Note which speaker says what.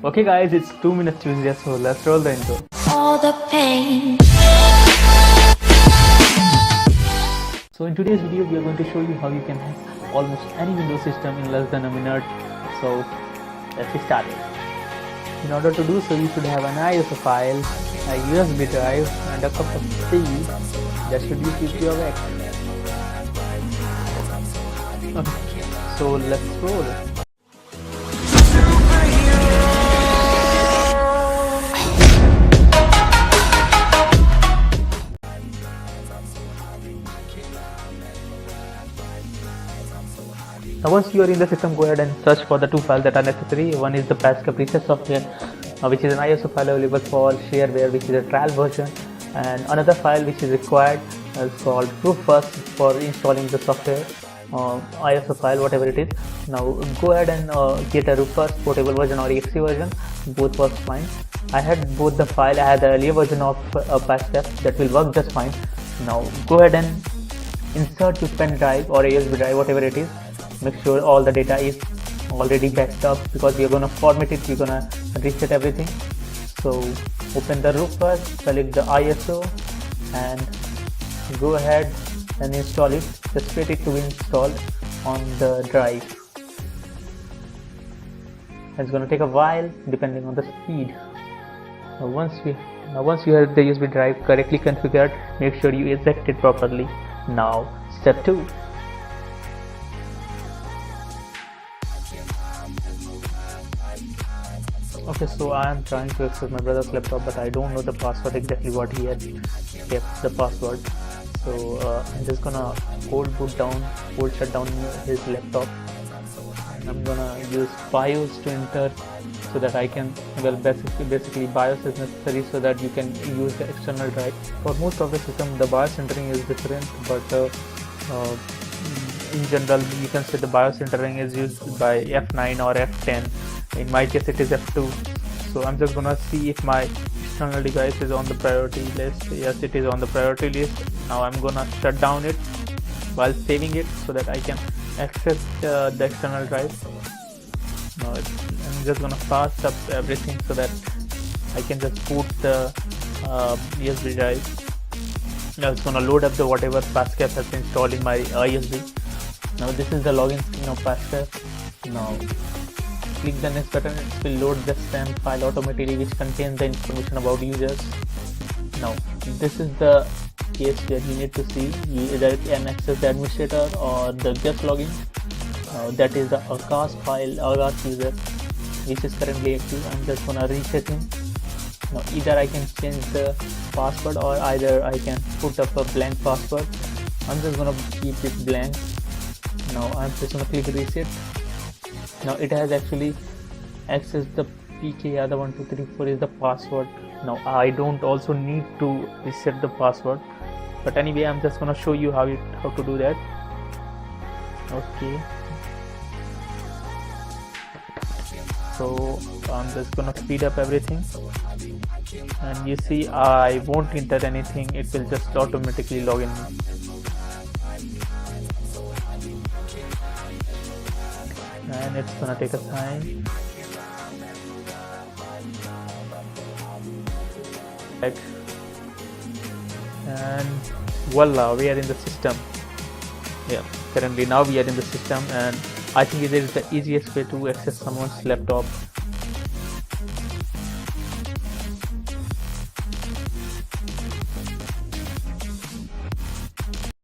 Speaker 1: Okay guys, it's 2 minutes Tuesday, so let's roll the intro.
Speaker 2: All the pain.
Speaker 1: So in today's video, we are going to show you how you can hack almost any Windows system in less than a minute. So let's get started. In order to do so, you should have an ISO file, a USB drive, and a cup of tea that should be with your back. Okay, so let's roll. Now once you are in the system, go ahead and search for the two files that are necessary. One is the Prashant preset software, which is an ISO file available for shareware, which is a trial version, and another file which is required is called proof first for installing the software, ISO file, whatever it is. Now go ahead and get a first portable version or exe version. Both works fine. I had both the file. I had the earlier version of Prashant that will work just fine. Now go ahead and insert your pen drive or USB drive, whatever it is. Make sure all the data is already backed up, because we are going to format it, we're going to reset everything. So open the root first, select the ISO and go ahead and install it. Just wait it to be installed on the drive. It's going to take a while depending on the speed. Now once you have the USB drive correctly configured, make sure you eject it properly. Now step 2. Okay, so I am trying to access my brother's laptop, but I don't know the password exactly what he had kept the password. So I'm just gonna cold shut down his laptop, and I'm gonna use BIOS to enter so that I can, well, basically BIOS is necessary so that you can use the external drive. For most of the system, the BIOS entering is different, but in general, you can say the BIOS entering is used by F9 or F10. In my case, it is F2. So I'm just gonna see if my external device is on the priority list. Yes, it is on the priority list. Now I'm gonna shut down it while saving it so that I can access the external drive. Now I'm just gonna fast up everything so that I can just boot the USB drive. Now it's gonna load up the whatever Prashant has been installed in my USB. Now this is the login screen of Prashant. Now click the next button. It will load the SAM file automatically, which contains the information about users. Now this is the case where you need to see either an access the administrator or the guest login. That is the ACCES file, ACCES user, which is currently active. I'm just gonna reset him. Now either I can change the password or either I can put up a blank password. I'm just gonna keep it blank. Now I'm just gonna click reset. Now it has actually accessed the PK Yadav 1234 is the password. Now I don't also need to reset the password, but anyway, I'm just gonna show you how to do that. Okay, so I'm just gonna speed up everything, and you see I won't enter anything. It will just automatically log in. And it's gonna take a time. Right. And voila, we are in the system. Yeah, currently now we are in the system, and I think it is the easiest way to access someone's laptop